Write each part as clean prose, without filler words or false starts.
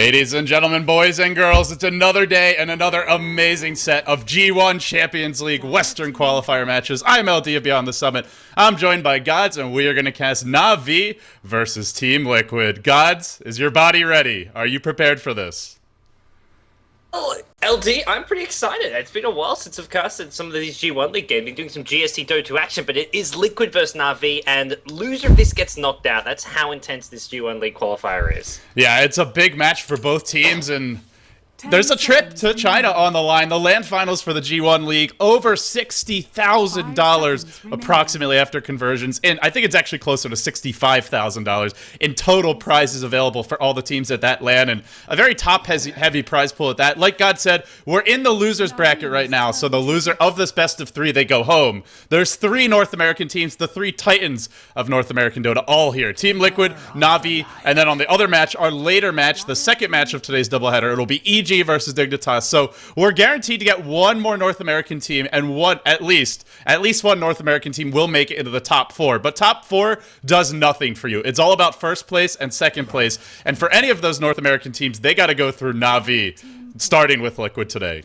Ladies and gentlemen, boys and girls, it's another day and another amazing set of G-1 Champions League Western Qualifier matches. I'm LD of Beyond the Summit. I'm joined by Gods, and we are going to cast Na'Vi versus Team Liquid. Gods, is your body ready? Are you prepared for this? Oh, LD, I'm pretty excited. It's been a while since I've casted some of these G1 League games. Been doing some GST Dota action, but it is Liquid versus Na'Vi, and loser of this gets knocked out. That's how intense this G1 League qualifier is. Yeah, it's a big match for both teams, and there's a trip to China on the line. The land finals for the G1 League, over $60,000 approximately after conversions. And I think it's actually closer to $65,000 in total prizes available for all the teams at that land. And a very top-heavy prize pool at that. Like God said, we're in the losers bracket right now. So the loser of this best of three, they go home. There's three North American teams, the three titans of North American Dota, all here. Team Liquid, Na'Vi, and then on the other match, our later match, the second match of today's doubleheader, it'll be EG versus Dignitas. So we're guaranteed to get one more North American team, and one at least one North American team will make it into the top four. But top four does nothing for you. It's all about first place and second place. And for any of those North American teams, they got to go through Na'Vi, starting with Liquid today.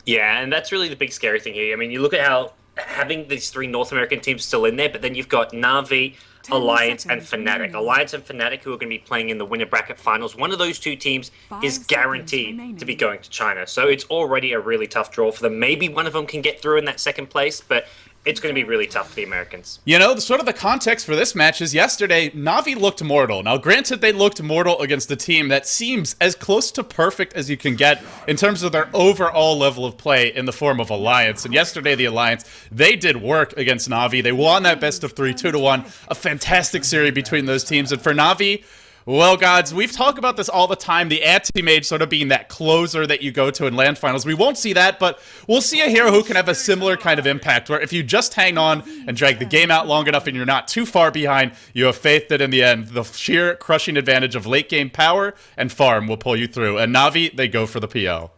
Yeah, and that's really the big scary thing here. I mean, you look at how having these three North American teams still in there, but then you've got Na'Vi, Alliance, and Fnatic. Alliance and Fnatic, who are going to be playing in the winner bracket finals. One of those two teams is guaranteed to be going to China. So it's already a really tough draw for them. Maybe one of them can get through in that second place, but it's going to be really tough for the Americans. You know, sort of the context for this match is yesterday, Na'Vi looked mortal. Now, granted, they looked mortal against a team that seems as close to perfect as you can get in terms of their overall level of play in the form of Alliance. And yesterday, the Alliance, they did work against Na'Vi. They won that best of three, 2-1. A fantastic series between those teams. And for Na'Vi, well, Gods, we've talked about this all the time, the anti-mage sort of being that closer that you go to in land finals. We won't see that, but we'll see a hero who can have a similar kind of impact, where if you just hang on and drag the game out long enough and you're not too far behind, you have faith that in the end, the sheer crushing advantage of late-game power and farm will pull you through. And Na'Vi, they go for the PL.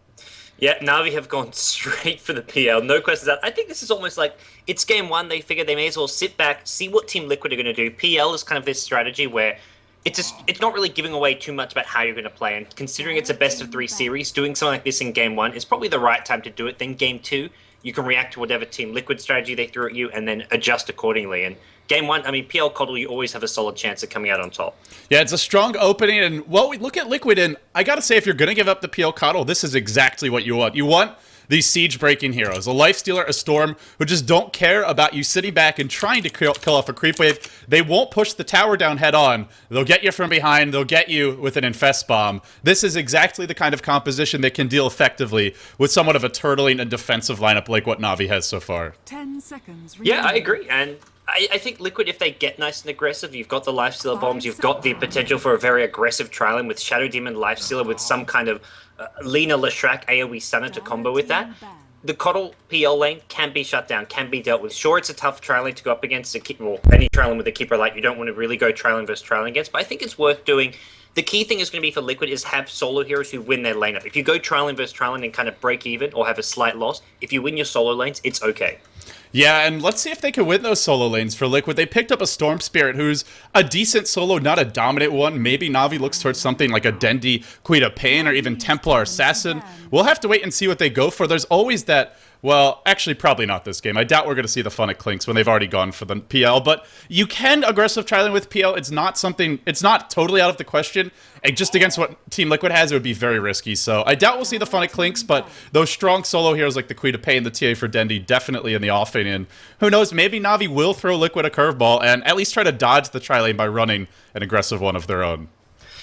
Yeah, Na'Vi have gone straight for the PL. No questions asked. I think this is almost like it's game one. They figure they may as well sit back, see what Team Liquid are going to do. PL is kind of this strategy where it's not really giving away too much about how you're going to play, and considering it's a best of three series, doing something like this in game one is probably the right time to do it. Then game two, you can react to whatever Team Liquid strategy they threw at you and then adjust accordingly. And game one, I mean, PL Coddle, you always have a solid chance of coming out on top. Yeah, it's a strong opening, and well, we look at Liquid, and I gotta say, if you're gonna give up the PL Coddle, this is exactly what you want. You want these siege-breaking heroes, a Lifestealer, a Storm, who just don't care about you sitting back and trying to kill off a creep wave. They won't push the tower down head-on. They'll get you from behind. They'll get you with an Infest Bomb. This is exactly the kind of composition that can deal effectively with somewhat of a turtling and defensive lineup like what Na'Vi has so far. 10 seconds. Yeah, I agree, and I think Liquid, if they get nice and aggressive, you've got the Lifestealer bombs, you've got the potential for a very aggressive trialing with Shadow Demon Lifestealer with some kind of Lina Leshrac AoE Stunner to combo with that. The Coddle PL lane can be shut down, can be dealt with. Sure, it's a tough trialing to go up against, any trialing with a Keeper Light you don't want to really go trialing versus trialing against, but I think it's worth doing. The key thing is going to be for Liquid is have solo heroes who win their lane up. If you go trialing versus trialing and kind of break even or have a slight loss, if you win your solo lanes, it's okay. Yeah, and let's see if they can win those solo lanes for Liquid. They picked up a Storm Spirit who's a decent solo, not a dominant one. Maybe Na'Vi looks towards something like a Dendi, Queen of Pain, or even Templar Assassin. We'll have to wait and see what they go for. There's always that, well, actually probably not this game. I doubt we're going to see the fun at Clinks when they've already gone for the PL, but you can aggressive trialing with PL. It's not totally out of the question. And just against what Team Liquid has, it would be very risky. So I doubt we'll see the fun at Clinks, but those strong solo heroes like the Queen of Pain, the TA for Dendi, definitely in the offing. And who knows, maybe Na'Vi will throw Liquid a curveball and at least try to dodge the tri lane by running an aggressive one of their own.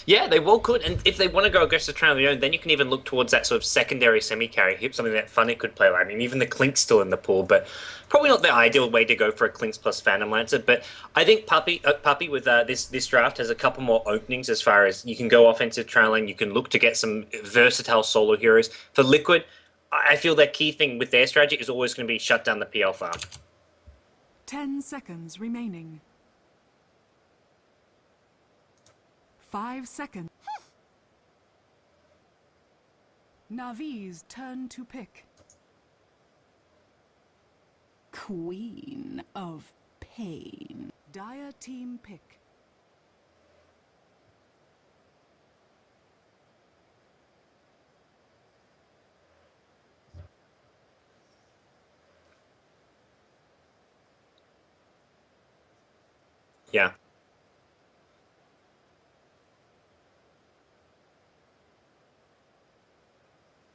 Yeah, they well could, and if they want to go aggressive trial on their own, then you can even look towards that sort of secondary semi-carry, something that Funny could play. I mean, even the Clink's still in the pool, but probably not the ideal way to go for a Clinks plus Phantom Lancer. But I think Puppy with this draft has a couple more openings as far as you can go offensive trialing, you can look to get some versatile solo heroes. For Liquid, I feel their key thing with their strategy is always going to be shut down the PL farm. 10 seconds remaining. 5 seconds. Na'Vi's turn to pick. Queen of Pain. Dire team pick. Yeah.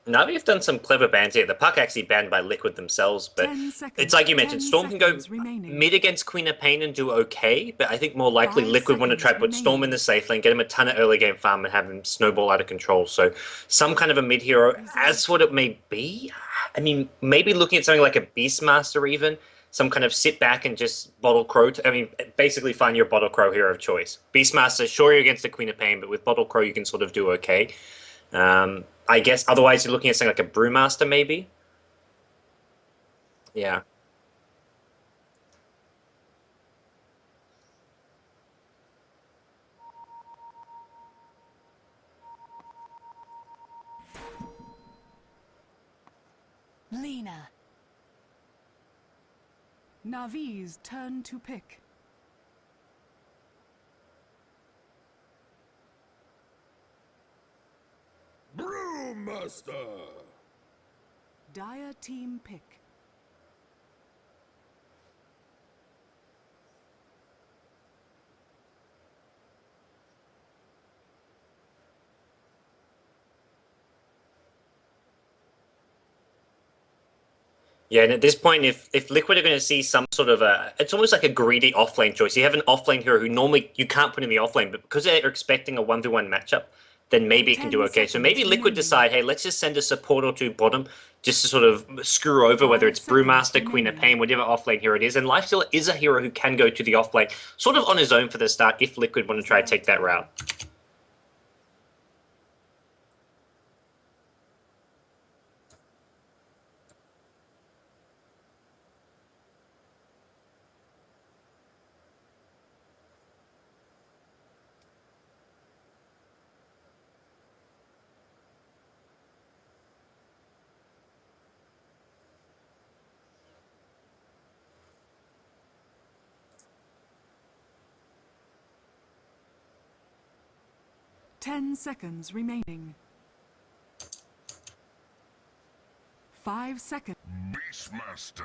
Navi have done some clever bans here. The puck actually banned by Liquid themselves, but 10 seconds. it's like you mentioned, 10 Storm can go seconds remaining. mid against Queen of Pain and do okay, but I think more likely 5 Liquid want to try to put seconds Storm in the safe lane, get him a ton of early game farm, and have him snowball out of control. So some kind of a mid hero, as what it may be. I mean, maybe looking at something like a Beastmaster even, some kind of sit back and just Bottle Crow. I mean, basically find your Bottle Crow hero of choice. Beastmaster, sure you're against the Queen of Pain, but with Bottle Crow you can sort of do okay. I guess otherwise you're looking at something like a Brewmaster maybe. Yeah. Lena. Navi's turn to pick. Brewmaster! Dire team pick. Yeah, and at this point, if Liquid are going to see some sort of it's almost like a greedy offlane choice. You have an offlane hero who normally you can't put in the offlane, but because they're expecting a 1v1 matchup, then maybe it can 10 do okay. So maybe seconds Liquid remaining. decide, hey, let's just send a support or two bottom, just to sort of screw over whether 5 it's seconds Brewmaster, Queen of remaining. Pain, whatever offlane hero it is. And Lifestealer is a hero who can go to the offlane, sort of on his own for the start, if Liquid want to try to take that route. Ten seconds remaining. 5 seconds. Beastmaster!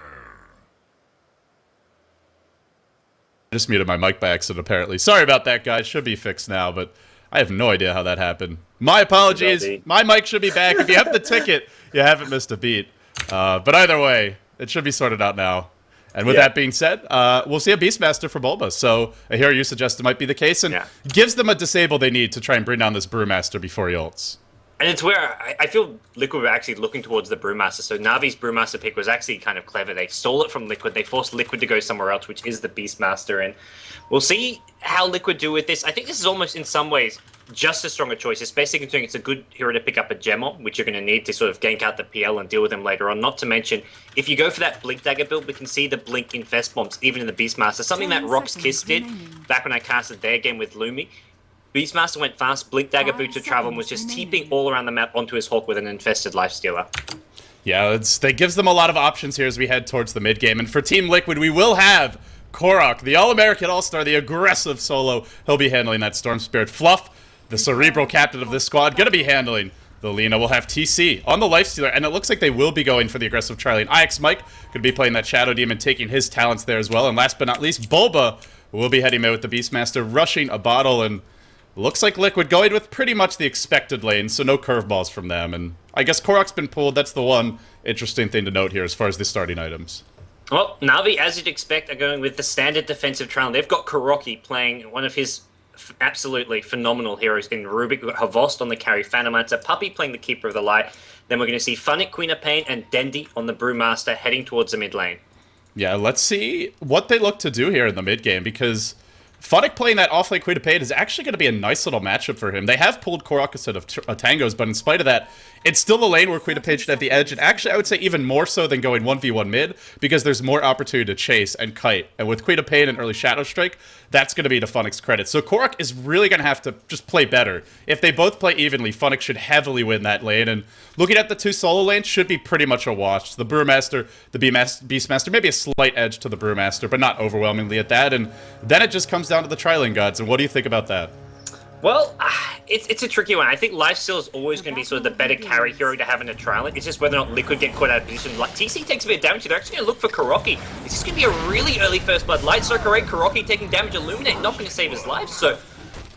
I just muted my mic by accident, apparently. Sorry about that, guys. Should be fixed now, but I have no idea how that happened. My apologies. Guilty. My mic should be back. If you have the ticket, you haven't missed a beat. But either way, it should be sorted out now. And with Yeah. that being said, we'll see a Beastmaster for Bulba. So a hero you suggested might be the case, and Yeah. gives them a disable they need to try and bring down this Brewmaster before he ults. And it's where I feel Liquid were actually looking towards the Brewmaster. So Navi's Brewmaster pick was actually kind of clever. They stole it from Liquid. They forced Liquid to go somewhere else, which is the Beastmaster. And we'll see how Liquid do with this. I think this is almost, in some ways, just as strong a choice, especially considering it's a good hero to pick up a gem on, which you're going to need to sort of gank out the PL and deal with him later on. Not to mention, if you go for that Blink Dagger build, we can see the Blink Infest bombs, even in the Beastmaster. Something 10 that Rock's Kiss seconds did remaining. back when I casted their game with Lumi. Beastmaster went fast, Blink Dagger 5 booted travel, and was seconds just remaining. TPing all around the map onto his Hawk with an infested Lifestealer. Yeah, that gives them a lot of options here as we head towards the mid game. And for Team Liquid, we will have Korok, the All-American All-Star, the aggressive solo. He'll be handling that Storm Spirit. Fluff, the cerebral captain of this squad, gonna be handling the Lena. Will have TC on the Lifestealer, and it looks like they will be going for the aggressive Trilane. IX Mike gonna be playing that Shadow Demon, taking his talents there as well. And last but not least, Bulba will be heading out with the Beastmaster, rushing a bottle, and looks like Liquid going with pretty much the expected lane, so no curveballs from them. And I guess Korok's been pulled. That's the one interesting thing to note here as far as the starting items. Well, Navi, as you'd expect, are going with the standard defensive Trilane. They've got Kuroki playing one of his absolutely phenomenal heroes in Rubik. We've got Havost on the carry, Phantomancer, Puppy playing the Keeper of the Light. Then we're going to see Funnick, Queen of Pain, and Dendi on the Brewmaster heading towards the mid lane. Yeah, let's see what they look to do here in the mid game, because Funnick playing that off-lane Queen of Pain is actually going to be a nice little matchup for him. They have pulled Korok a set of tangos, but in spite of that, it's still the lane where Queen of Pain should have the edge, and actually I would say even more so than going 1v1 mid, because there's more opportunity to chase and kite. And with Queen of Pain and early Shadow Strike, that's going to be to Funnick's credit. So Korok is really going to have to just play better. If they both play evenly, Funnick should heavily win that lane, and looking at the two solo lanes should be pretty much a wash. The Brewmaster, the Beastmaster, maybe a slight edge to the Brewmaster, but not overwhelmingly at that, and then it just comes down to the Trilane gods. And what do you think about that? Well, it's a tricky one. I think Lifesteal is always going to be sort of the better carry hero to have in a trial. It's just whether or not Liquid get caught out of position. Like, TC takes a bit of damage, they're actually going to look for Kuroki. Is this going to be a really early First Blood Light Soaker raid? Kuroki taking damage, Illuminate not going to save his life, so...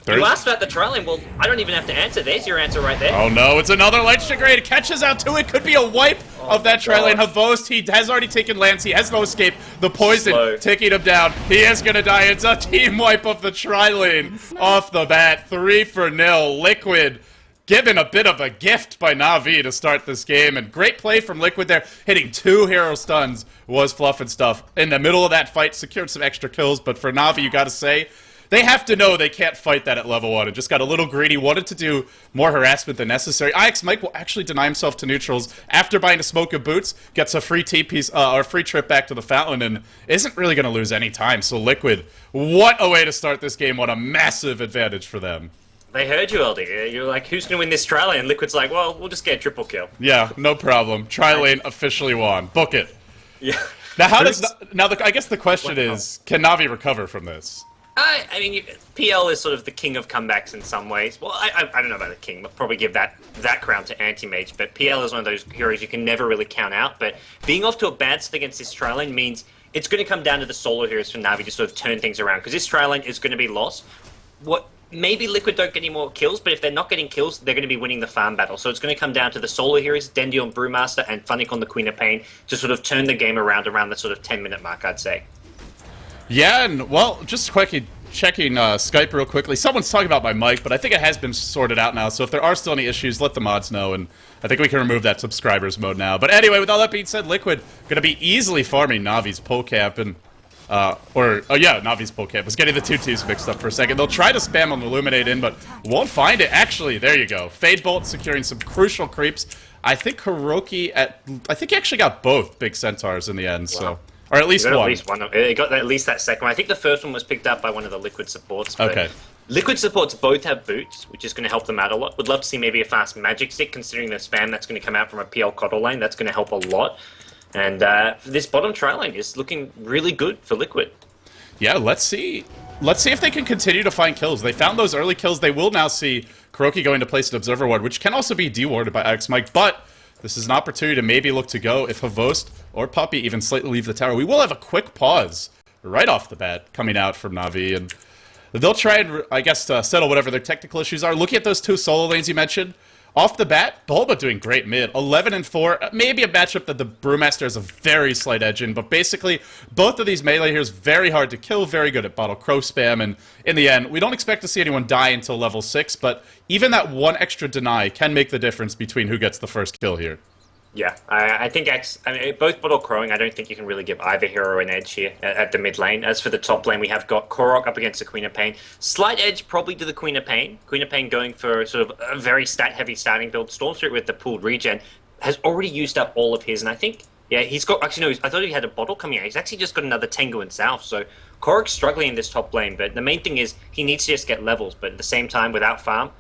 You asked about the trialing, well, I don't even have to answer. There's your answer right there. Oh no, it's another Light Strike raid. Catches out to it. Could be a wipe of that trialing. Havost, he has already taken Lance. He has no escape. The poison taking him down. He is going to die. It's a team wipe of the tri-lane off the bat. 3-0. Liquid given a bit of a gift by Na'Vi to start this game. And great play from Liquid there. Hitting 2 hero stuns was fluff and stuff. In the middle of that fight, secured some extra kills. But for Na'Vi, you got to say, they have to know they can't fight that at level 1 and just got a little greedy, wanted to do more harassment than necessary. IX Mike will actually deny himself to neutrals after buying a smoke of boots, gets a free T-piece, or free trip back to the fountain, and isn't really going to lose any time. So Liquid, what a way to start this game. What a massive advantage for them. They heard you, LD. You're like, who's going to win this trial? And Liquid's like, well, we'll just get a triple kill. Yeah, no problem. Tri-lane officially won. Book it. Yeah. Now, I guess the question is, can Na'Vi recover from this? I mean, PL is sort of the king of comebacks in some ways. Well, I don't know about the king. I'll probably give that crown to Anti-Mage. But PL is one of those heroes you can never really count out. But being off to a bad start against this trial lane means it's going to come down to the solo heroes for Na'Vi to sort of turn things around. Because this trial lane is going to be lost. Maybe Liquid don't get any more kills, but if they're not getting kills, they're going to be winning the farm battle. So it's going to come down to the solo heroes, Dendy on Brewmaster, and Funnick on the Queen of Pain to sort of turn the game around the sort of 10-minute mark, I'd say. Yeah, and, well, just quickly checking Skype real quickly. Someone's talking about my mic, but I think it has been sorted out now, so if there are still any issues, let the mods know, and I think we can remove that subscribers mode now. But anyway, with all that being said, Liquid going to be easily farming Navi's pole camp, and, Navi's pole camp. I was getting the two teams mixed up for a second. They'll try to spam on Illuminate in, but won't find it. Actually, there you go. Fade Bolt securing some crucial creeps. I think Kuroki I think he actually got both big centaurs in the end, Wow. so... Or at least one. It got at least that second one. I think the first one was picked up by one of the Liquid supports. But okay. Liquid supports both have boots, which is going to help them out a lot. Would love to see maybe a fast magic stick, considering the spam that's going to come out from a PL Coddle lane. That's going to help a lot. And this bottom trial lane is looking really good for Liquid. Yeah, let's see. Let's see if they can continue to find kills. They found those early kills. They will now see Kuroki going to place an Observer Ward, which can also be dewarded by Alex Mike, but this is an opportunity to maybe look to go if Havost or Puppy even slightly leave the tower. We will have a quick pause right off the bat coming out from Na'Vi, and they'll try and, I guess, settle whatever their technical issues are. Looking at those 2 solo lanes you mentioned, off the bat, Bulba doing great mid. 11-4, maybe a matchup that the Brewmaster has a very slight edge in, but basically, both of these melee heroes very hard to kill, very good at bottle crow spam, and in the end, we don't expect to see anyone die until level 6, but even that one extra deny can make the difference between who gets the first kill here. Yeah, I think both bottle crowing, I don't think you can really give either hero an edge here at the mid lane. As for the top lane, we have got Korok up against the Queen of Pain. Slight edge probably to the Queen of Pain. Queen of Pain going for sort of a very stat-heavy starting build. Stormstreet with the pooled regen has already used up all of his, and I think, yeah, he's got, actually no, I thought he had a bottle coming out. He's actually just got another Tengu in South, so Korok's struggling in this top lane, but the main thing is he needs to just get levels, but at the same time, without farm,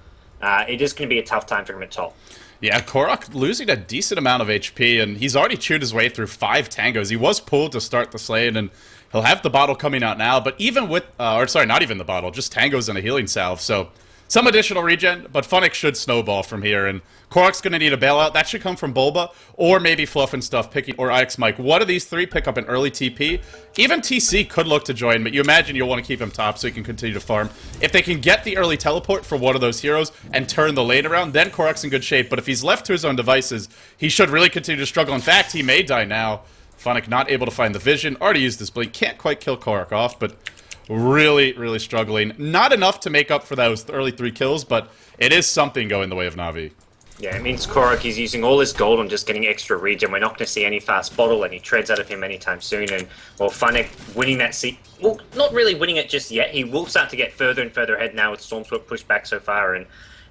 it is going to be a tough time for him at top. Yeah, Korok losing a decent amount of HP, and he's already chewed his way through 5 tangos. He was pulled to start the lane, and he'll have the bottle coming out now, but even with, not even the bottle, just tangos and a healing salve, so some additional regen, but Funnick should snowball from here, and Korok's going to need a bailout. That should come from Bulba, or maybe Fluff and Stuff picking, or IX Mike. One of these 3 pick up an early TP. Even TC could look to join, but you imagine you'll want to keep him top so he can continue to farm. If they can get the early teleport for one of those heroes and turn the lane around, then Korok's in good shape. But if he's left to his own devices, he should really continue to struggle. In fact, he may die now. Funnick not able to find the vision. Already used his blink. Can't quite kill Korok off, but really, really struggling. Not enough to make up for those early 3 kills, but it is something going the way of Na'Vi. Yeah, it means Korok is using all his gold on just getting extra regen. We're not going to see any fast bottle, any treads out of him anytime soon. And, well, Funnick winning that seat. Well, not really winning it just yet. He will start to get further and further ahead now with Stormsword pushed back so far. And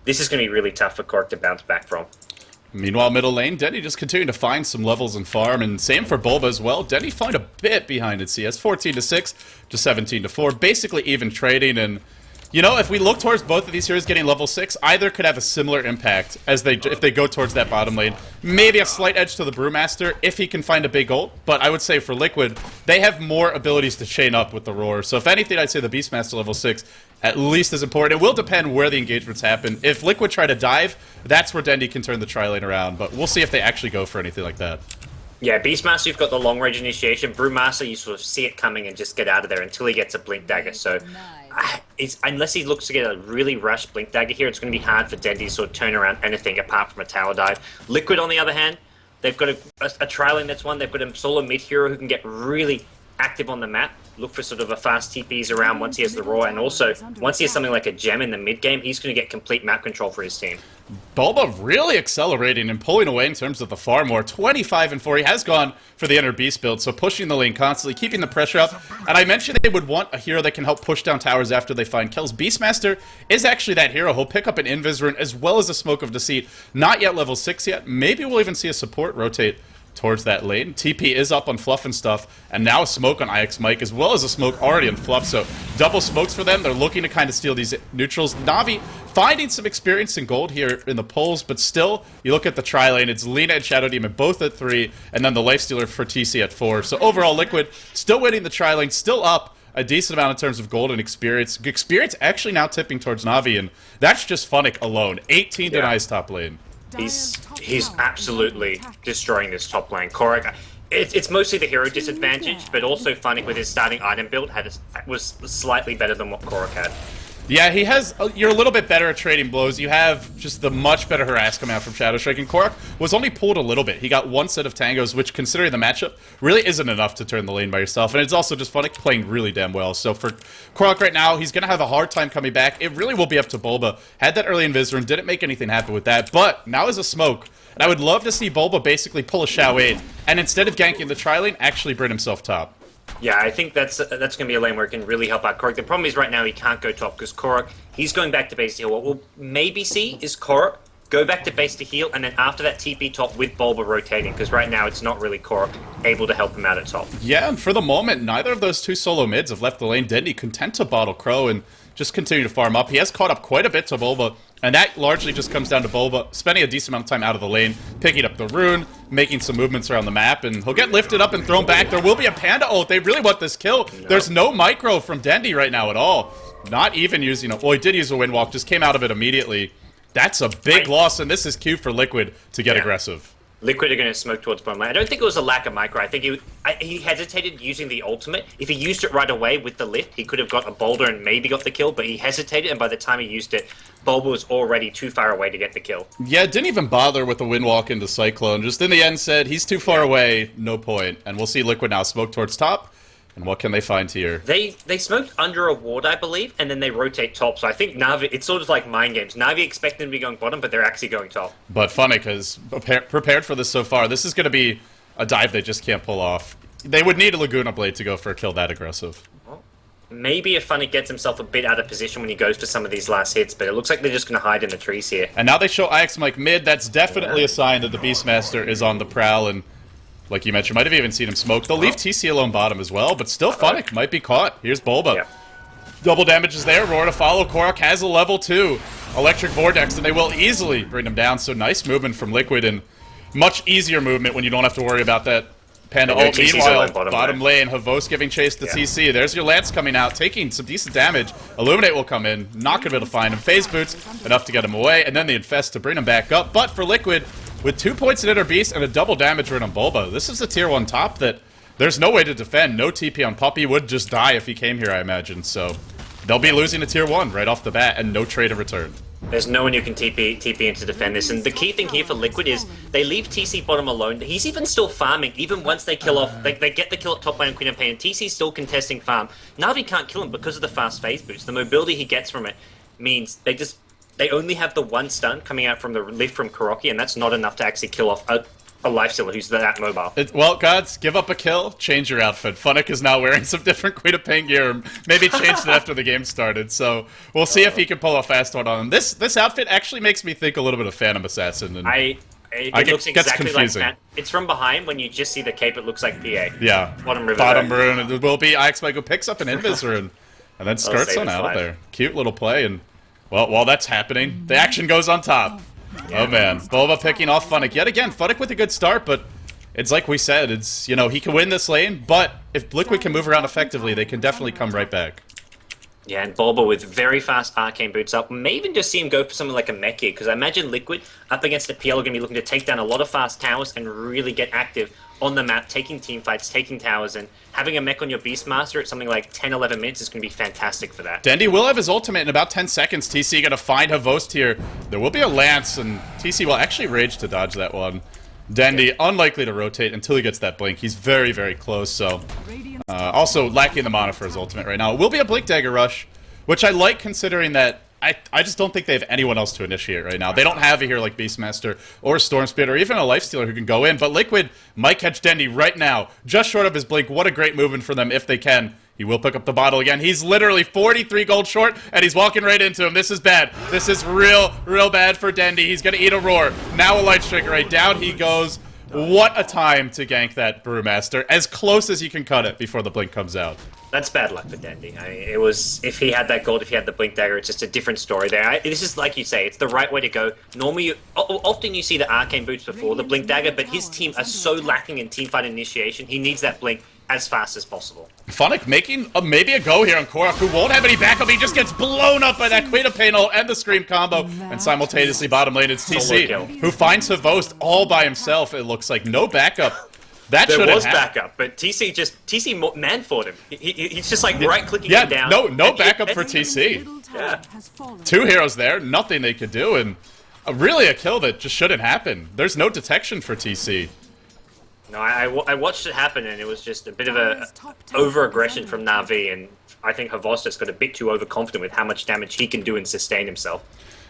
this is going to be really tough for Korok to bounce back from. Meanwhile, middle lane, Denny just continuing to find some levels and farm, and same for Bulba as well. Denny found a bit behind in CS, 14-6 to 17-4, basically even trading, and You know, if we look towards both of these heroes getting level 6, either could have a similar impact as if they go towards that bottom lane. Maybe a slight edge to the Brewmaster if he can find a big ult, but I would say for Liquid, they have more abilities to chain up with the Roar. So if anything, I'd say the Beastmaster level 6 at least is important. It will depend where the engagements happen. If Liquid try to dive, that's where Dendi can turn the tri-lane around, but we'll see if they actually go for anything like that. Yeah, Beastmaster, you've got the long range initiation. Brewmaster, you sort of see it coming and just get out of there until he gets a Blink Dagger. So, unless he looks to get a really rushed Blink Dagger here, it's going to be hard for Dendi to sort of turn around anything apart from a tower dive. Liquid, on the other hand, they've got a tri-lane that's one. They've got a solo mid hero who can get really active on the map. Look for sort of a fast TPs around once he has the Roar, and also once he has something like a gem in the mid game, he's going to get complete map control for his team. Bulba really accelerating and pulling away in terms of the farm war. 25 and 4. He has gone for the Inner Beast build, so pushing the lane constantly, keeping the pressure up. And I mentioned they would want a hero that can help push down towers after they find kills. Beastmaster is actually that hero. He'll pick up an Invis rune as well as a Smoke of Deceit. Not yet level 6 yet. Maybe we'll even see a support rotate towards that lane. TP is up on Fluff and stuff, and now a smoke on IX Mike, as well as a smoke already on Fluff, so double smokes for them. They're looking to kind of steal these neutrals. Na'Vi finding some experience in gold here in the polls, but still, you look at the tri-lane, it's Lina and Shadow Demon both at 3, and then the Lifestealer for TC at 4. So overall, Liquid still winning the tri-lane, still up a decent amount in terms of gold and experience. Experience actually now tipping towards Na'Vi, and that's just Funnick alone. 18 denies top lane. He's absolutely destroying this top lane. Korok, it's mostly the hero disadvantage, but also Funnick with his starting item build was slightly better than what Korok had. Yeah, he has. You're a little bit better at trading blows. You have just the much better harass coming out from Shadow Strike. And Korok was only pulled a little bit. He got one set of tangos, which, considering the matchup, really isn't enough to turn the lane by yourself. And it's also just Funnick playing really damn well. So for Korok right now, he's going to have a hard time coming back. It really will be up to Bulba. Had that early Invis and didn't make anything happen with that. But now is a smoke. And I would love to see Bulba basically pull a Shao Wade. And instead of ganking the tri-lane, actually bring himself top. Yeah, I think that's going to be a lane where it can really help out Korok. The problem is right now he can't go top because Korok, he's going back to base to heal. What we'll maybe see is Korok go back to base to heal, and then after that TP top with Bulba rotating, because right now it's not really Korok able to help him out at top. Yeah, and for the moment, neither of those two solo mids have left the lane. Dendi content to bottle Crow and just continue to farm up. He has caught up quite a bit to Bulba, and that largely just comes down to Bulba spending a decent amount of time out of the lane, picking up the rune, making some movements around the map, and he'll get lifted up and thrown back. There will be a Panda ult. They really want this kill. No. There's no micro from Dendi right now at all. Not even using a... Well, he did use a Windwalk, just came out of it immediately. That's a big loss, and this is cue for Liquid to get aggressive. Liquid are going to smoke towards bottom lane. I don't think it was a lack of micro. I think he hesitated using the ultimate. If he used it right away with the lift, he could have got a boulder and maybe got the kill, but he hesitated, and by the time he used it, Bulba was already too far away to get the kill. Yeah, didn't even bother with the Windwalk into Cyclone. Just in the end said, he's too far away, no point. And we'll see Liquid now smoke towards top. And what can they find here? They smoked under a ward, I believe, and then they rotate top. So I think Na'Vi, it's sort of like mind games. Na'Vi expect them to be going bottom, but they're actually going top. But Funnick has prepared for this so far. This is going to be a dive they just can't pull off. They would need a Laguna Blade to go for a kill that aggressive. Well, maybe if Funnick gets himself a bit out of position when he goes for some of these last hits, but it looks like they're just going to hide in the trees here. And now they show IX Mike mid. That's definitely a sign that the Beastmaster is on the prowl, and like you mentioned, might have even seen him smoke. They'll leave TC alone bottom as well, but still Funnick might be caught. Here's Bulba. Yeah. Double damage is there. Roar to follow. Korok has a level 2 Electric Vortex, and they will easily bring him down. So nice movement from Liquid, and much easier movement when you don't have to worry about that Panda ult. Meanwhile, bottom lane, Havos giving chase to TC. There's your Lance coming out, taking some decent damage. Illuminate will come in. Not going to be able to find him. Phase Boots, enough to get him away, and then the Infest to bring him back up. But for Liquid, with 2 points in Inner Beast and a double damage run on Bulba, this is a tier 1 top that there's no way to defend. No TP on Puppy, would just die if he came here, I imagine. So they'll be losing a tier 1 right off the bat, and no trade in return. There's no one who can TP in to defend this, and the key thing here for Liquid is they leave TC bottom alone. He's even still farming, even once they kill off, they get the kill at top lane Queen of Pain, and TC's still contesting farm. Na'Vi can't kill him because of the fast phase boost. The mobility he gets from it means they only have the one stun coming out from the lift from Kuroki, and that's not enough to actually kill off a Lifestealer who's that mobile. Well, gods, give up a kill, change your outfit. Funnick is now wearing some different Queen of Pain gear. Maybe changed it after the game started, so we'll see if he can pull a fast one on him. This outfit actually makes me think a little bit of Phantom Assassin. And it looks exactly like it's from behind. When you just see the cape, it looks like PA. Yeah. Bottom River. Bottom rune. It will be IX Mike who picks up an Invis rune. And then skirts save on it out of 5. there. Cute little play, and well, while that's happening, the action goes on top. Oh man, Boba picking off Funnick yet again. Funnick with a good start, but it's like we said, it's, you know, he can win this lane, but if Liquid can move around effectively, they can definitely come right back. Yeah, and Bulba with very fast arcane boots up. May even just see him go for something like a mech here, because I imagine Liquid up against the PL are going to be looking to take down a lot of fast towers and really get active on the map, taking team fights, taking towers, and having a mech on your Beastmaster at something like 10, 11 minutes is going to be fantastic for that. Dendy will have his ultimate in about 10 seconds. TC going to find Havost here. There will be a Lance, and TC will actually rage to dodge that one. Dendy, unlikely to rotate until he gets that blink. He's very, very close, so... also lacking the mana for his ultimate right now. It will be a Blink Dagger rush, which I like considering that I just don't think they have anyone else to initiate right now. They don't have a hero like Beastmaster or Stormspeed or even a Lifestealer who can go in, but Liquid might catch Dendy right now, just short of his blink. What a great movement for them if they can. He will pick up the bottle again. He's literally 43 gold short, and he's walking right into him. This is bad. This is real, real bad for Dendy. He's going to eat a roar. Now a Light Striker right down he goes. What a time to gank that Brewmaster. As close as you can cut it before the blink comes out. That's bad luck for Dendy. I mean, it was, if he had that gold, if he had the Blink Dagger, it's just a different story there. This is, like you say, it's the right way to go. Normally, often you see the Arcane Boots before the Blink Dagger, but his team are so lacking in teamfight initiation, he needs that Blink as fast as possible. Funnick making maybe a go here on Korok, who won't have any backup. He just gets blown up by that Queen of Pain ult and the Scream combo. And simultaneously bottom lane, it's TC, who finds Havost all by himself. It looks like no backup. That there was backup, but TC man-fought him. He's just like right-clicking him down. No backup for TC. Yeah. 2 heroes there, nothing they could do, and really a kill that just shouldn't happen. There's no detection for TC. No, I watched it happen, and it was just a bit of a over-aggression from Na'Vi, and I think Havost just got a bit too overconfident with how much damage he can do and sustain himself.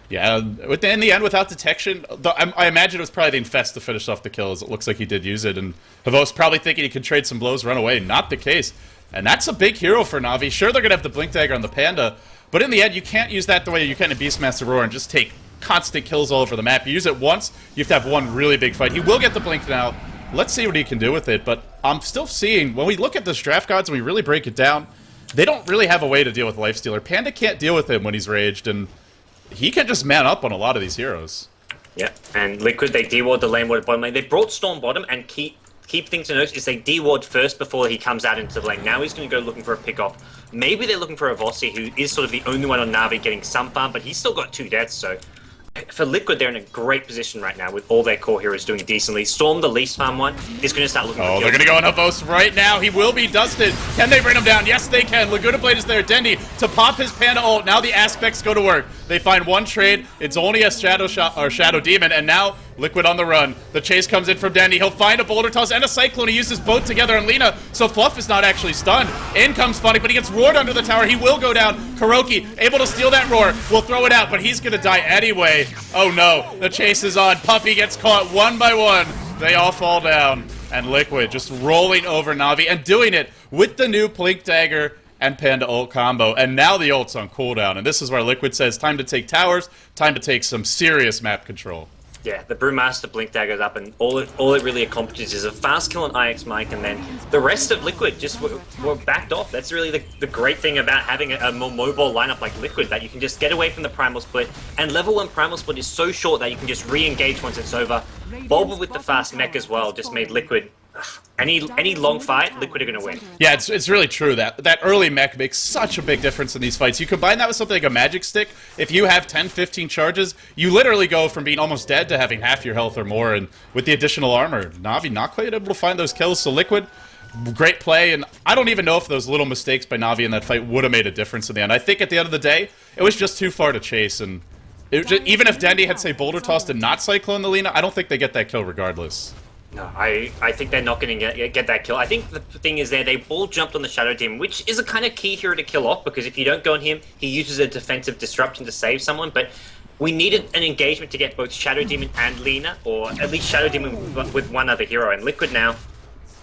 Yeah, in the end, without detection, I imagine it was probably the Infest to finish off the kills. It looks like he did use it, and Havost probably thinking he could trade some blows, run away. Not the case. And that's a big hero for Na'Vi. Sure, they're going to have the Blink Dagger on the Panda, but in the end, you can't use that the way you can in Beastmaster Roar and just take constant kills all over the map. You use it once, you have to have one really big fight. He will get the Blink now. Let's see what he can do with it, but I'm still seeing, when we look at this draft gods and we really break it down, they don't really have a way to deal with Lifestealer. Panda can't deal with him when he's raged, and he can just man up on a lot of these heroes. Yeah, and Liquid, they de-ward the lane ward bottom lane. They brought Storm bottom, and keep things to note is they de-ward first before he comes out into the lane. Now he's going to go looking for a pick-off. Maybe they're looking for a Vossi, who is sort of the only one on Na'Vi getting some farm, but he's still got 2 deaths, so... For Liquid, they're in a great position right now with all their core heroes doing decently. Storm, the least farm one, is going to start looking for they're going to go on Havost right now. He will be dusted. Can they bring him down? Yes, they can. Laguna Blade is there. Dendy to pop his Panda ult. Now the aspects go to work. They find one trade. It's only a Shadow Demon, and now Liquid on the run. The chase comes in from Dendy. He'll find a Boulder Toss and a Cyclone. He uses both together on Lina, so Fluff is not actually stunned. In comes Funny, but he gets roared under the tower. He will go down. Kuroki able to steal that roar. Will throw it out, but he's going to die anyway. Oh no, the chase is on. Puppy gets caught one by one. They all fall down. And Liquid just rolling over Na'Vi and doing it with the new Blink Dagger and Panda ult combo. And now the ult's on cooldown. And this is where Liquid says, time to take towers, time to take some serious map control. Yeah, the Brewmaster Blink Dagger's up, and all it really accomplishes is a fast kill on IX Mike, and then the rest of Liquid just were backed off. That's really the great thing about having a more mobile lineup like Liquid, that you can just get away from the Primal Split, and level 1 Primal Split is so short that you can just re-engage once it's over. Bulba with the fast mech as well just made Liquid... Any long fight, Liquid are going to win. Yeah, it's really true. That early mech makes such a big difference in these fights. You combine that with something like a magic stick. If you have 10, 15 charges, you literally go from being almost dead to having half your health or more. And with the additional armor, Na'Vi not quite able to find those kills. So Liquid, great play. And I don't even know if those little mistakes by Na'Vi in that fight would have made a difference in the end. I think at the end of the day, it was just too far to chase. And even if Dendy had, say, Boulder Tossed and not Cyclone the Lina, I don't think they get that kill regardless. No, I think they're not going to get that kill. I think the thing is they all jumped on the Shadow Demon, which is a kind of key hero to kill off, because if you don't go on him, he uses a defensive disruption to save someone, but we needed an engagement to get both Shadow Demon and Lina, or at least Shadow Demon with one other hero, and Liquid now,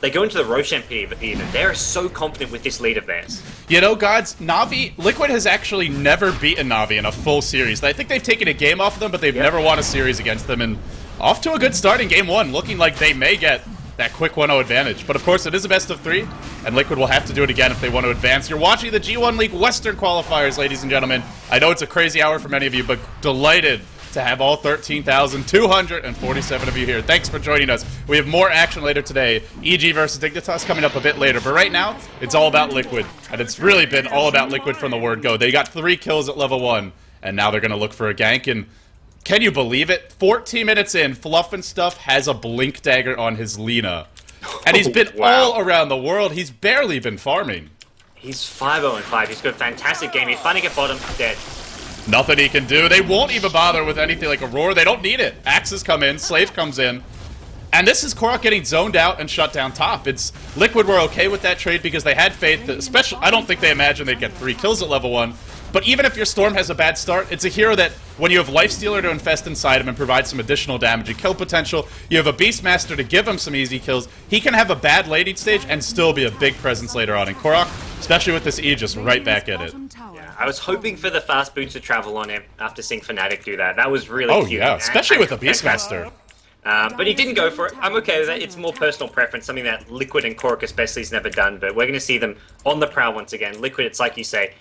they go into the Roshan pit even. They're so confident with this lead of theirs. You know, gods, Liquid has actually never beaten Na'Vi in a full series. I think they've taken a game off of them, but they've never won a series against them, and off to a good start in Game 1, looking like they may get that quick 1-0 advantage. But of course, it is a best of 3, and Liquid will have to do it again if they want to advance. You're watching the G1 League Western qualifiers, ladies and gentlemen. I know it's a crazy hour for many of you, but delighted to have all 13,247 of you here. Thanks for joining us. We have more action later today. EG versus Dignitas coming up a bit later. But right now, it's all about Liquid. And it's really been all about Liquid from the word go. They got 3 kills at level 1, and now they're going to look for a gank. And can you believe it? 14 minutes in, Fluff and Stuff has a blink dagger on his Lina. And he's been all around the world. He's barely been farming. He's 5-0-5. He's got a fantastic game. He's finding at bottom, dead. Nothing he can do. They won't even bother with anything like a roar. They don't need it. Axes come in, Slave comes in. And this is Korok getting zoned out and shut down top. It's Liquid were okay with that trade because they had faith that, especially, I don't think they imagined they'd get 3 kills at level 1. But even if your Storm has a bad start, it's a hero that, when you have Lifestealer to infest inside him and provide some additional damage and kill potential, you have a Beastmaster to give him some easy kills, he can have a bad laning stage and still be a big presence later on. And Korok, especially with this E, just right back at it. I was hoping for the fast boots to travel on him after seeing Fnatic do that. That was really cute. Oh yeah, especially with a Beastmaster. But he didn't go for it. I'm okay with that. It's more personal preference, something that Liquid and Korok especially has never done. But we're going to see them on the prowl once again. Liquid, it's like you say,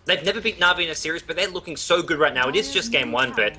they've never beat Na'Vi in a series, but they're looking so good right now. It is just game 1, but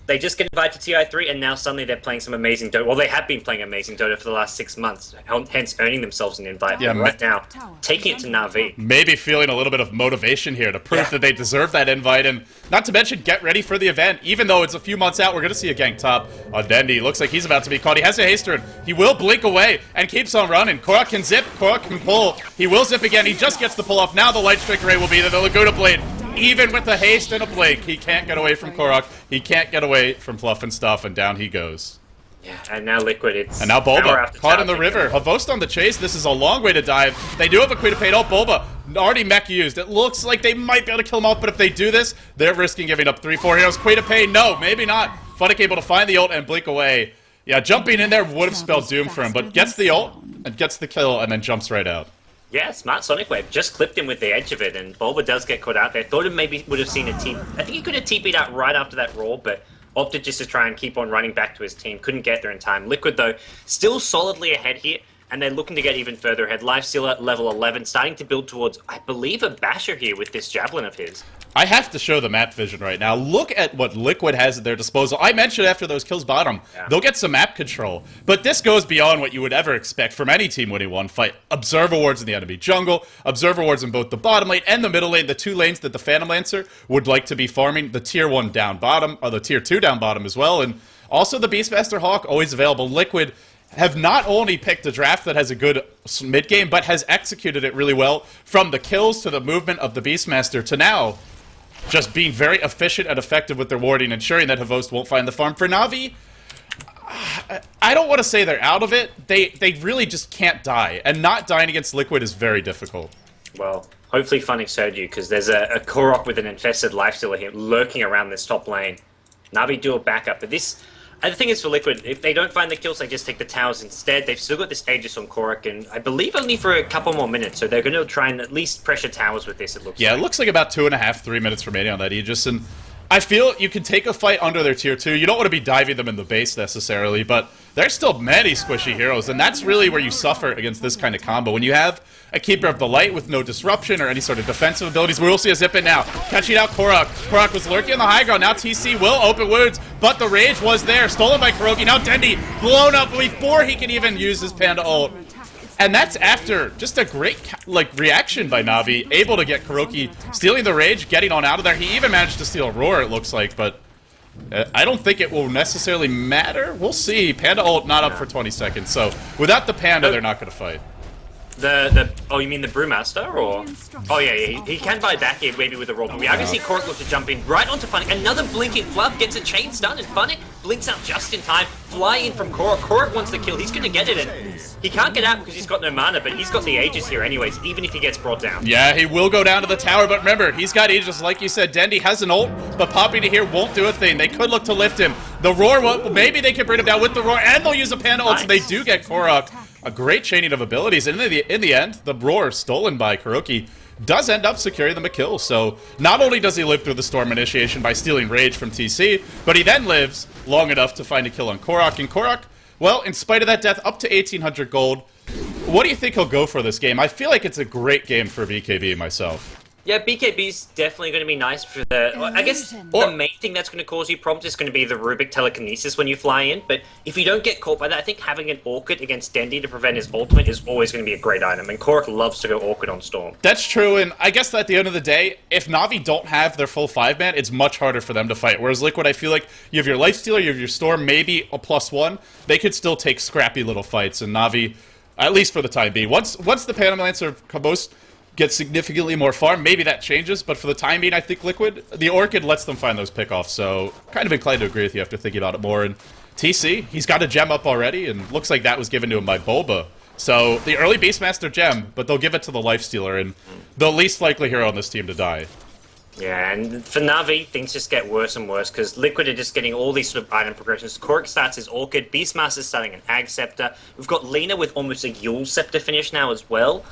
they just get invited to TI3, and now suddenly they're playing some amazing Dota. Well, they have been playing amazing Dota for the last 6 months, hence earning themselves an invite. Yeah, but right now, taking it to Na'Vi. Maybe feeling a little bit of motivation here to prove that they deserve that invite, and not to mention get ready for the event. Even though it's a few months out, we're going to see a gank top on Dendi. Looks like he's about to be caught. He has a haster. He will blink away and keeps on running. Korok can zip. Korok can pull. He will zip again. He just gets the pull off. Now the Light Strike Ray will be there. The Laguna Blade. Even with the haste and a blink, he can't get away from Korok. He can't get away from Fluff and Stuff, and down he goes. Yeah, and now Liquid, it's... And now Bulba, caught in the river. Havost on the chase. This is a long way to dive. They do have a Queen of Pain. Oh, Bulba, already mech used. It looks like they might be able to kill him off, but if they do this, they're risking giving up 3-4 heroes. Queen of Pain, no, maybe not. Funnick able to find the ult and blink away. Yeah, jumping in there would have spelled doom for him, but gets the ult and gets the kill and then jumps right out. Yeah, smart Sonic Wave. Just clipped him with the edge of it, and Bulba does get caught out there. Thought he maybe would have seen a team. I think he could have TP'd out right after that roar, but opted just to try and keep on running back to his team. Couldn't get there in time. Liquid, though, still solidly ahead here, and they're looking to get even further ahead. Lifestealer at level 11, starting to build towards, I believe, a Basher here with this Javelin of his. I have to show the map vision right now. Look at what Liquid has at their disposal. I mentioned after those kills bottom, they'll get some map control. But this goes beyond what you would ever expect from any team winning one fight. Observer wards in the enemy jungle, observer wards in both the bottom lane and the middle lane, the 2 lanes that the Phantom Lancer would like to be farming, the tier 1 down bottom, or the tier 2 down bottom as well. And also the Beastmaster Hawk, always available. Liquid have not only picked a draft that has a good mid-game, but has executed it really well, from the kills to the movement of the Beastmaster to now just being very efficient and effective with their warding, ensuring that Havost won't find the farm. For Na'Vi, I don't want to say they're out of it. They really just can't die, and not dying against Liquid is very difficult. Well, hopefully Funnick showed you, because there's a Korok with an infested Lifestealer here lurking around this top lane. Na'Vi do a backup, but this... And the thing is for Liquid, if they don't find the kills, they just take the towers instead. They've still got this Aegis on Korok, and I believe only for a couple more minutes, so they're going to try and at least pressure towers with this, it looks like. Yeah, it looks like about 2.5, 3 minutes remaining on that Aegis, and I feel you can take a fight under their tier 2. You don't want to be diving them in the base necessarily, but there's still many squishy heroes, and that's really where you suffer against this kind of combo. When you have a Keeper of the Light with no disruption or any sort of defensive abilities, we will see a zip in now. Catching out Korok. Korok was lurking on the high ground. Now TC will open wounds, but the rage was there. Stolen by Kuroki. Now Dendi blown up before he can even use his Panda ult. And that's after just a great reaction by Na'Vi, able to get Kuroki stealing the rage, getting on out of there. He even managed to steal a roar, it looks like, but I don't think it will necessarily matter. We'll see. Panda ult not up for 20 seconds, so without the Panda, they're not going to fight. Oh, you mean the Brewmaster, or? Oh, yeah, he can buy back here, maybe with a roll. But we are going to see Korok look to jump in right onto Funnick. Another blinking Fluff gets a chain stun, and Funnick blinks out just in time. Fly in from Korok. Korok wants the kill. He's going to get it, and he can't get out because he's got no mana, but he's got the Aegis here anyways, even if he gets brought down. Yeah, he will go down to the tower, but remember, he's got Aegis, like you said. Dendi has an ult, but popping it here won't do a thing. They could look to lift him. The roar, maybe they can bring him down with the roar, and they'll use a Panda ult, so they do get Korok. A great chaining of abilities, and in the end, the roar stolen by Kuroki does end up securing them a kill. So not only does he live through the storm initiation by stealing rage from TC, but he then lives long enough to find a kill on Korok. And Korok, well, in spite of that death, up to 1,800 gold. What do you think he'll go for this game? I feel like it's a great game for BKB myself. Yeah, BKB's definitely going to be nice for the... I guess the main thing that's going to cause you problems is going to be the Rubik telekinesis when you fly in, but if you don't get caught by that, I think having an Orchid against Dendi to prevent his ultimate is always going to be a great item, and Korok loves to go Orchid on Storm. That's true, and I guess at the end of the day, if Na'Vi don't have their full 5-man, it's much harder for them to fight, whereas Liquid, I feel like you have your Lifestealer, you have your Storm, maybe a +1, they could still take scrappy little fights, and Na'Vi, at least for the time being, once the Phantom Lancer Caboose gets significantly more farm, maybe that changes, but for the time being, I think Liquid, the Orchid lets them find those pickoffs, so kind of inclined to agree with you after thinking about it more. And TC, he's got a gem up already, and looks like that was given to him by Bulba. So the early Beastmaster gem, but they'll give it to the Lifestealer, and the least likely hero on this team to die. Yeah, and for Na'Vi, things just get worse and worse, because Liquid are just getting all these sort of item progressions. Korok starts his Orchid, Beastmaster's starting an Ag Scepter, we've got Lina with almost a Yule Scepter finish now as well.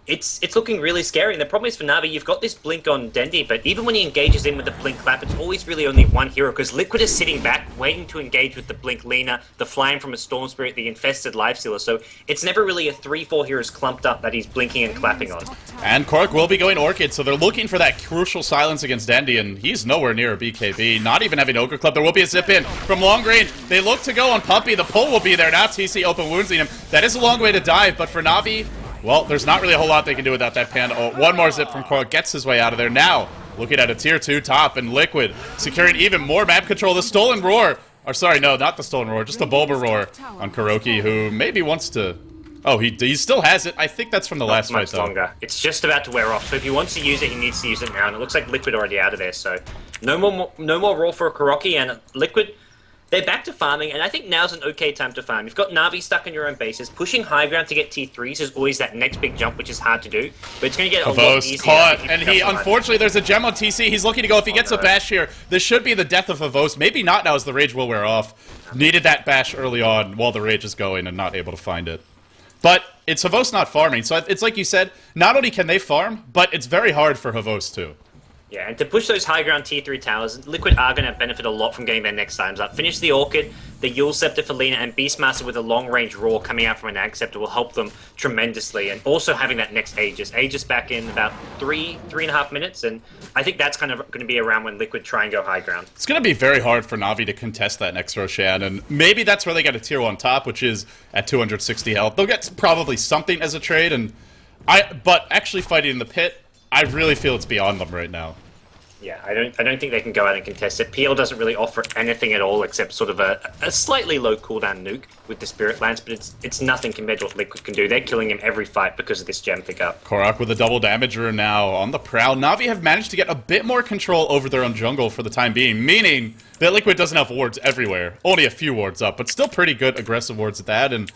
It's looking really scary, and the problem is for Na'Vi, you've got this blink on Dendi, but even when he engages in with the blink clap, it's always really only one hero, because Liquid is sitting back, waiting to engage with the blink Lina, the flying from a Storm Spirit, the infested Lifestealer, so it's never really a 3-4 heroes clumped up that he's blinking and clapping on. And Korok will be going Orchid, so they're looking for that crucial silence against Dendi, and he's nowhere near a BKB, not even having Ogre Club. There will be a zip-in from long range. They look to go on Puppey, the pull will be there, now TC open woundsing him. That is a long way to dive, but for Na'Vi, well, there's not really a whole lot they can do without that Panda. Oh, one more zip from Korok gets his way out of there. Now, looking at a tier 2 top, and Liquid securing even more map control. The Stolen Roar, or sorry, no, not the Stolen Roar, just the Bulba Roar on Kuroki, who maybe wants to... Oh, he still has it. I think that's from the last fight, though. Longer. It's just about to wear off, so if he wants to use it, he needs to use it now, and it looks like Liquid already out of there, so no more Roar for Kuroki, and Liquid... They're back to farming, and I think now's an okay time to farm. You've got Na'Vi stuck in your own bases. Pushing high ground to get T3s is always that next big jump, which is hard to do. But it's going to get a lot easier. Caught, and he, unfortunately, there's a gem on TC. He's looking to go. If he gets a bash here, this should be the death of Havos. Maybe not now, as the rage will wear off. Needed that bash early on while the rage is going and not able to find it. But it's Havos not farming, so it's like you said, not only can they farm, but it's very hard for Havos too. Yeah, and to push those high ground tier 3 towers, Liquid are going to benefit a lot from getting their next items up. Finish the Orchid, the Yule Scepter for Lina, and Beastmaster with a long-range Roar coming out from an Ag Scepter will help them tremendously. And also having that next Aegis. Aegis back in about 3.5 minutes, and I think that's kind of going to be around when Liquid try and go high ground. It's going to be very hard for Na'Vi to contest that next Roshan, and maybe that's where they get a tier 1 top, which is at 260 health. They'll get probably something as a trade, but actually fighting in the pit, I really feel it's beyond them right now. Yeah, I don't think they can go out and contest it. PL doesn't really offer anything at all except sort of a slightly low cooldown nuke with the Spirit Lance, but it's nothing compared to what Liquid can do. They're killing him every fight because of this gem pickup. Korok with a double damager now on the prowl. Na'Vi have managed to get a bit more control over their own jungle for the time being, meaning that Liquid doesn't have wards everywhere. Only a few wards up, but still pretty good aggressive wards at that, and...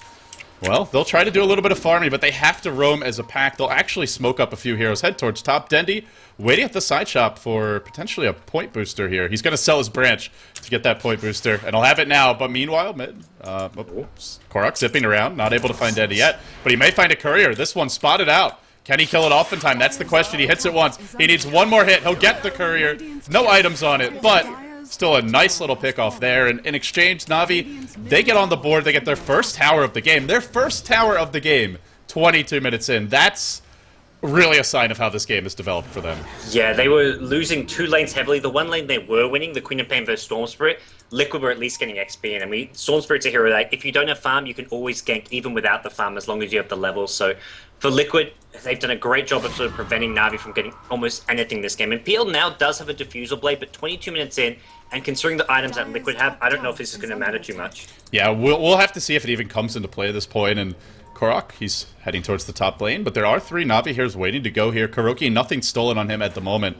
well, they'll try to do a little bit of farming, but they have to roam as a pack. They'll actually smoke up a few heroes. Head towards top. Dendi waiting at the side shop for potentially a point booster here. He's going to sell his branch to get that point booster, and he'll have it now. But meanwhile, Korok zipping around, not able to find Dendi yet. But he may find a courier. This one's spotted out. Can he kill it off in time? That's the question. He hits it once. He needs one more hit. He'll get the courier. No items on it, but... still a nice little pick off there, and in exchange, Na'Vi, they get on the board, they get their first tower of the game. Their first tower of the game, 22 minutes in. That's really a sign of how this game has developed for them. Yeah, they were losing 2 lanes heavily. The one lane they were winning, the Queen of Pain versus Storm Spirit, Liquid were at least getting XP, and Storm Spirit's a hero that if you don't have farm, you can always gank even without the farm as long as you have the levels. So for Liquid, they've done a great job of sort of preventing Na'Vi from getting almost anything this game. And PL now does have a Diffusal Blade, but 22 minutes in, and considering the items that Liquid have, I don't know if this is going to matter too much. Yeah, we'll have to see if it even comes into play at this point, and Korok, he's heading towards the top lane, but there are 3 Na'Vi heroes waiting to go here. Kuroki, nothing stolen on him at the moment.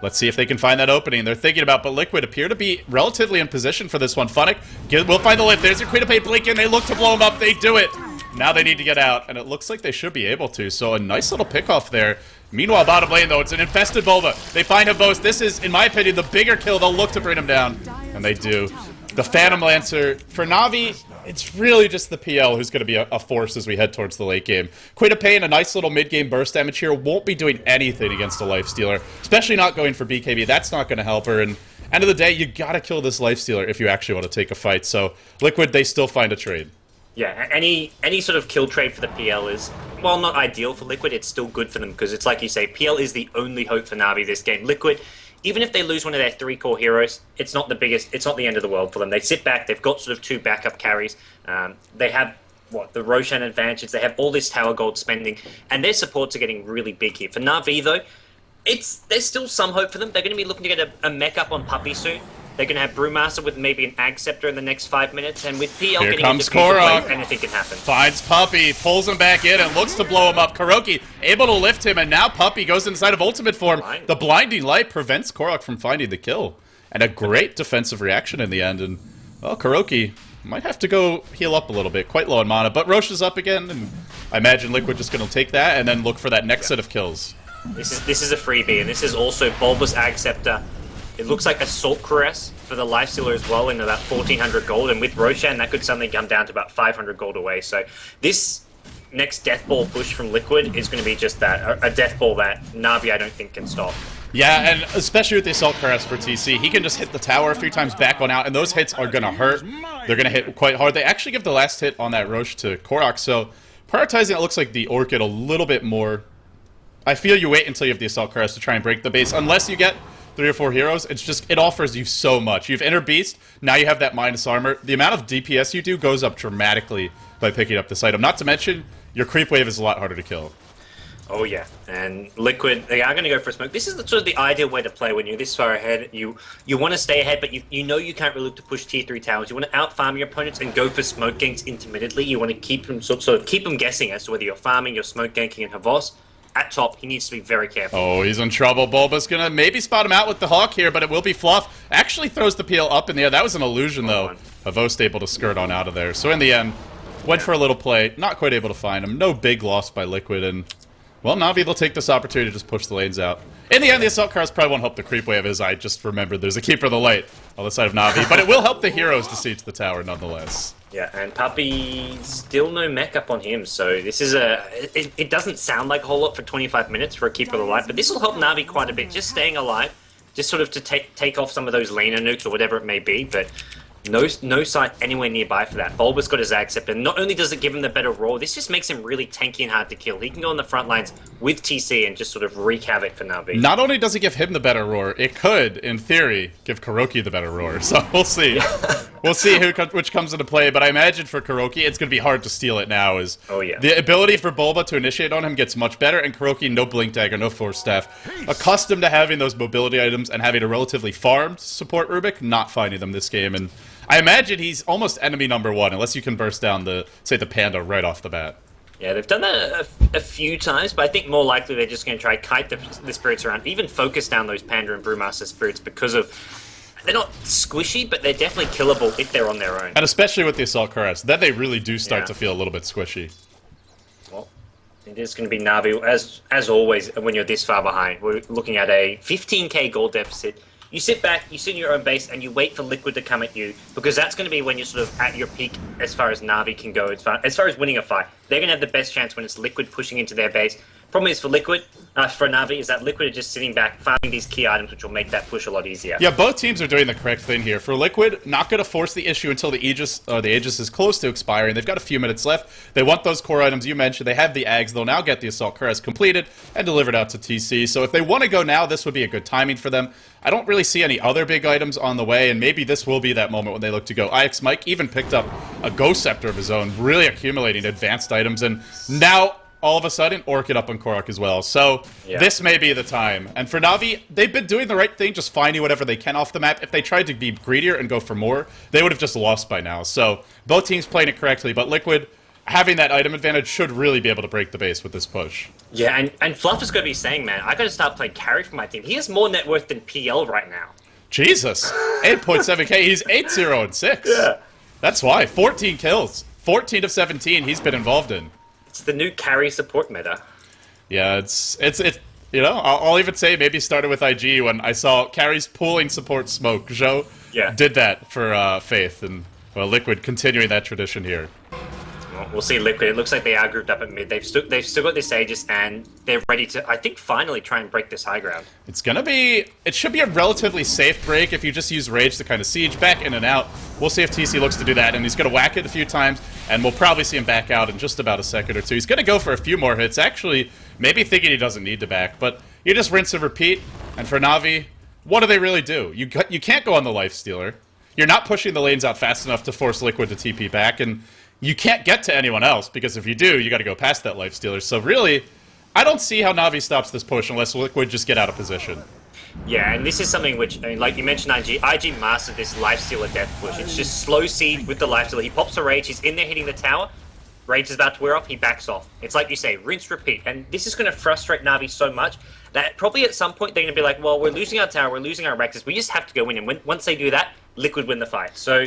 Let's see if they can find that opening. They're thinking about, but Liquid appear to be relatively in position for this one. Funnick, we'll find the lift. There's your Queen of Pain blinking. They look to blow him up. They do it. Now they need to get out, and it looks like they should be able to. So a nice little pickoff there. Meanwhile, bottom lane, though, it's an infested Bulba. They find Havos. This is, in my opinion, the bigger kill. They'll look to bring him down, and they do. The Phantom Lancer, for Na'Vi, it's really just the PL who's going to be a force as we head towards the late game. Queen of Pain, a nice little mid-game burst damage here, won't be doing anything against a Lifestealer, especially not going for BKB. That's not going to help her, and end of the day, you got to kill this Lifestealer if you actually want to take a fight. So Liquid, they still find a trade. Yeah, any sort of kill trade for the PL is, while not ideal for Liquid, it's still good for them because it's like you say, PL is the only hope for Na'Vi this game. Liquid, even if they lose one of their 3 core heroes, it's not the end of the world for them. They sit back, they've got sort of 2 backup carries. They have the Roshan advantage, they have all this tower gold spending, and their supports are getting really big here. For Na'Vi though, there's still some hope for them. They're going to be looking to get a mech up on Puppy soon. They're going to have Brewmaster with maybe an Ag Scepter in the next 5 minutes, and with PL Here getting comes into future Korok. play, anything can happen. Finds Puppy, pulls him back in, and looks to blow him up. Kuroki able to lift him, and now Puppy goes inside of ultimate form. The blinding light prevents Korok from finding the kill. And a great defensive reaction in the end. And, well, Kuroki might have to go heal up a little bit. Quite low on mana, but Roche is up again, and I imagine Liquid just going to take that and then look for that next set of kills. This is a freebie, and this is also Bulbous Ag Scepter. It looks like Assault Caress for the Lifestealer as well in about 1,400 gold, and with Roshan that could suddenly come down to about 500 gold away. So this next Death Ball push from Liquid is going to be just that, a Death Ball that Na'Vi I don't think can stop. Yeah, and especially with the Assault Caress for TC, he can just hit the tower a few times back on out, and those hits are going to hurt. They're going to hit quite hard. They actually give the last hit on that Roche to Korok, so prioritizing it looks like the Orchid a little bit more. I feel you wait until you have the Assault Caress to try and break the base, unless you get 3 or 4 heroes. It offers you so much. You have Inner Beast, now you have that minus armor. The amount of DPS you do goes up dramatically by picking up this item. Not to mention, your creep wave is a lot harder to kill. Oh yeah, and Liquid, they are going to go for a smoke. This is sort of the ideal way to play when you're this far ahead. You want to stay ahead, but you know you can't really look to push tier 3 towers. You want to out-farm your opponents and go for smoke ganks intermittently. You want to keep them sort of keep them guessing as to whether you're farming, you're smoke ganking, and Havos. At top, he needs to be very careful. Oh, he's in trouble. Bulba's gonna maybe spot him out with the Hawk here, but it will be Fluff. Actually throws the PL up in the air. That was an illusion, though. Havos able to skirt on out of there. So in the end, went for a little play. Not quite able to find him. No big loss by Liquid, and, well, Na'Vi will take this opportunity to just push the lanes out. In the end, the Assault Cars probably won't help the creep wave, as I just remembered there's a Keeper of the Light on the side of Na'Vi, but it will help the heroes to siege the tower nonetheless. Yeah, and Puppy, still no mech up on him, so this is it doesn't sound like a whole lot for 25 minutes for a Keeper of the Light, but this will help Na'Vi quite a bit, just staying alive, just sort of to take off some of those laner nukes or whatever it may be, but no sight anywhere nearby for that. Bulba's got his Ag Scepter, and not only does it give him the better roar, this just makes him really tanky and hard to kill. He can go on the front lines with TC and just sort of wreak havoc for Na'Vi. Not only does it give him the better roar, it could, in theory, give Kuroki the better roar, so we'll see. We'll see which comes into play, but I imagine for Kuroki, it's going to be hard to steal it now. Oh, yeah. The ability for Bulba to initiate on him gets much better, and Kuroki, no Blink Dagger, no Force Staff. Accustomed to having those mobility items and having a relatively farmed support Rubik, not finding them this game, and I imagine he's almost enemy number 1, unless you can burst down the Panda right off the bat. Yeah, they've done that a few times, but I think more likely they're just going to try kite the spirits around, even focus down those Panda and Brewmaster spirits because of... They're not squishy, but they're definitely killable if they're on their own. And especially with the Assault Caress, then they really do start to feel a little bit squishy. Well, it is going to be Na'Vi, as always, when you're this far behind. We're looking at a 15k gold deficit. You sit back, you sit in your own base, and you wait for Liquid to come at you, because that's going to be when you're sort of at your peak as far as Na'Vi can go, as far as winning a fight. They're going to have the best chance when it's Liquid pushing into their base. Problem is for Na'Vi, is that Liquid are just sitting back, farming these key items, which will make that push a lot easier. Yeah, both teams are doing the correct thing here. For Liquid, not going to force the issue until the Aegis is close to expiring. They've got a few minutes left. They want those core items you mentioned. They have the Ags. They'll now get the Assault Caress completed and delivered out to TC. So if they want to go now, this would be a good timing for them. I don't really see any other big items on the way, and maybe this will be that moment when they look to go. IX Mike even picked up a Ghost Scepter of his own, really accumulating advanced items, and now all of a sudden, Orchid up on Korok as well. So this may be the time. And for Na'Vi, they've been doing the right thing, just finding whatever they can off the map. If they tried to be greedier and go for more, they would have just lost by now. So both teams playing it correctly, but Liquid, having that item advantage, should really be able to break the base with this push. Yeah, and Fluff is going to be saying, man, I got to start playing carry for my team. He has more net worth than PL right now. Jesus. 8.7k. He's 8-0-6. Yeah. That's why. 14 kills. 14 of 17 he's been involved in. It's the new carry support meta. Yeah, it's you know, I'll even say maybe started with IG when I saw carries pooling support smoke. Zhou did that for Faith, and, well, Liquid continuing that tradition here. Well, we'll see Liquid. It looks like they are grouped up at mid. They've still got this Aegis, and they're ready to, I think, finally try and break this high ground. It's gonna be... It should be a relatively safe break if you just use Rage to kind of siege back in and out. We'll see if TC looks to do that, and he's gonna whack it a few times, and we'll probably see him back out in just about a second or two. He's gonna go for a few more hits, actually, maybe thinking he doesn't need to back, but you just rinse and repeat, and for Na'Vi, what do they really do? You can't go on the Lifestealer. You're not pushing the lanes out fast enough to force Liquid to TP back, and you can't get to anyone else, because if you do, you gotta go past that Lifestealer. So really, I don't see how Na'Vi stops this push unless Liquid just get out of position. Yeah, and this is something which, I mean, like you mentioned, IG mastered this Lifestealer death push. It's just slow siege with the Lifestealer. He pops a Rage, he's in there hitting the tower. Rage is about to wear off, he backs off. It's like you say, rinse, repeat. And this is going to frustrate Na'Vi so much that probably at some point they're going to be like, well, we're losing our tower, we're losing our Rexes, we just have to go in. And once they do that, Liquid win the fight. So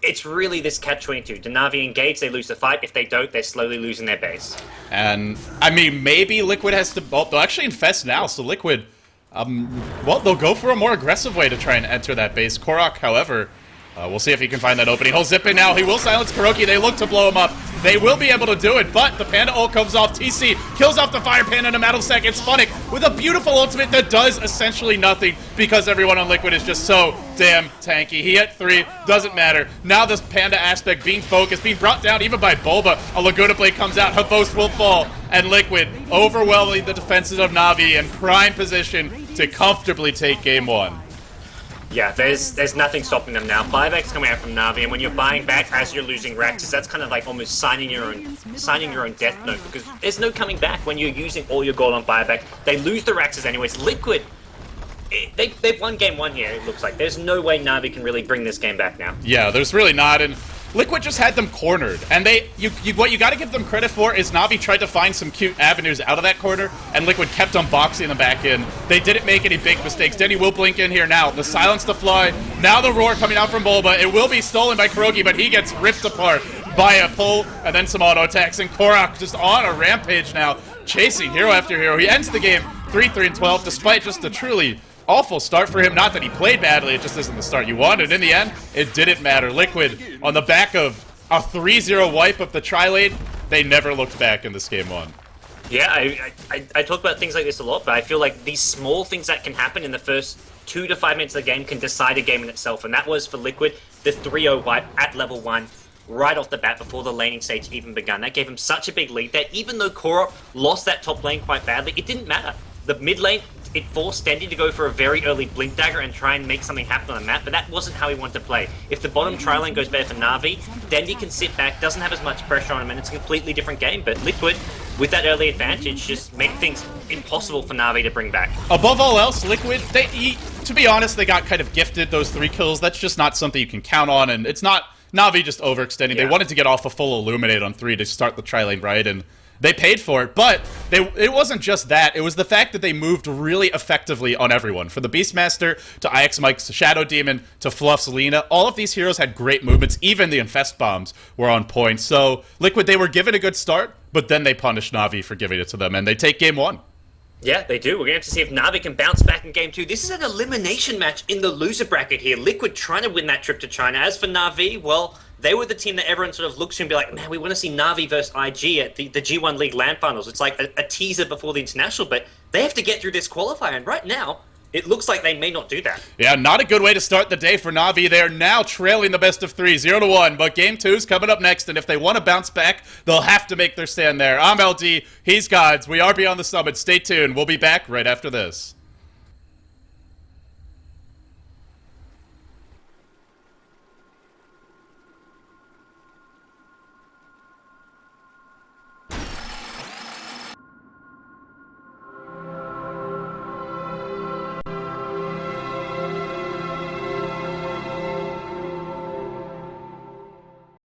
it's really this catch-22. Do Na'Vi engage, they lose the fight. If they don't, they're slowly losing their base. And, I mean, maybe Liquid has to... Well, they'll actually infest now, so Liquid... well, they'll go for a more aggressive way to try and enter that base. Korok, however, we'll see if he can find that opening. He'll zip in now. He will silence Kuroki. They look to blow him up. They will be able to do it, but the Panda ult comes off. TC kills off the Fire Panda in a matter of seconds. Funnick with a beautiful ultimate that does essentially nothing because everyone on Liquid is just so damn tanky. He hit 3, doesn't matter. Now this Panda aspect being focused, being brought down even by Bulba. A Laguna Blade comes out. Havos will fall, and Liquid overwhelming the defenses of Na'Vi in prime position to comfortably take game 1. Yeah, there's nothing stopping them now. Buybacks coming out from Na'Vi, and when you're buying back as you're losing Raxes, that's kind of like almost signing your own death note, because there's no coming back when you're using all your gold on buyback. They lose the Raxes anyways. Liquid, they've won game 1 here, it looks like. There's no way Na'Vi can really bring this game back now. Yeah, there's really not, and Liquid just had them cornered, and what you gotta give them credit for is Na'Vi tried to find some cute avenues out of that corner, and Liquid kept on boxing them back in. They didn't make any big mistakes. Denny will blink in here now. The silence to fly. Now the roar coming out from Bulba. It will be stolen by Kuroki, but he gets ripped apart by a pull, and then some auto attacks, and Korok just on a rampage now, chasing hero after hero. He ends the game 3-3-12, despite just a truly awful start for him. Not that he played badly, it just isn't the start you wanted. In the end, it didn't matter. Liquid, on the back of a 3-0 wipe of the tri-lane, they never looked back in this game 1. Yeah, I talk about things like this a lot, but I feel like these small things that can happen in the first 2 to 5 minutes of the game can decide a game in itself, and that was for Liquid, the 3-0 wipe at level 1. Right off the bat before the laning stage even begun. That gave him such a big lead that even though Korok lost that top lane quite badly, it didn't matter. The mid lane, it forced Dendy to go for a very early Blink Dagger and try and make something happen on the map, but that wasn't how he wanted to play. If the bottom tri lane goes better for Na'Vi, Dendy can sit back, doesn't have as much pressure on him, and it's a completely different game. But Liquid, with that early advantage, just make things impossible for Na'Vi to bring back. Above all else, Liquid, to be honest, they got kind of gifted those 3 kills. That's just not something you can count on, and it's not Na'Vi just overextending. Yeah. They wanted to get off a full Illuminate on 3 to start the tri-lane right, and they paid for it. But it wasn't just that. It was the fact that they moved really effectively on everyone. From the Beastmaster to IX Mike's to Shadow Demon to Fluff's Lina, all of these heroes had great movements. Even the Infest Bombs were on point. So Liquid, they were given a good start, but then they punished Na'Vi for giving it to them, and they take game 1. Yeah, they do. We're going to have to see if Na'Vi can bounce back in game 2. This is an elimination match in the loser bracket here. Liquid trying to win that trip to China. As for Na'Vi, well, they were the team that everyone sort of looks to and be like, man, we want to see Na'Vi versus IG at the G1 League LAN Finals. It's like a teaser before the International, but they have to get through this qualifier, and right now, it looks like they may not do that. Yeah, not a good way to start the day for Na'Vi. They're now trailing the best of 3, 0-1, but game 2 is coming up next, and if they want to bounce back, they'll have to make their stand there. I'm LD, he's Gods. We are Beyond the Summit. Stay tuned. We'll be back right after this.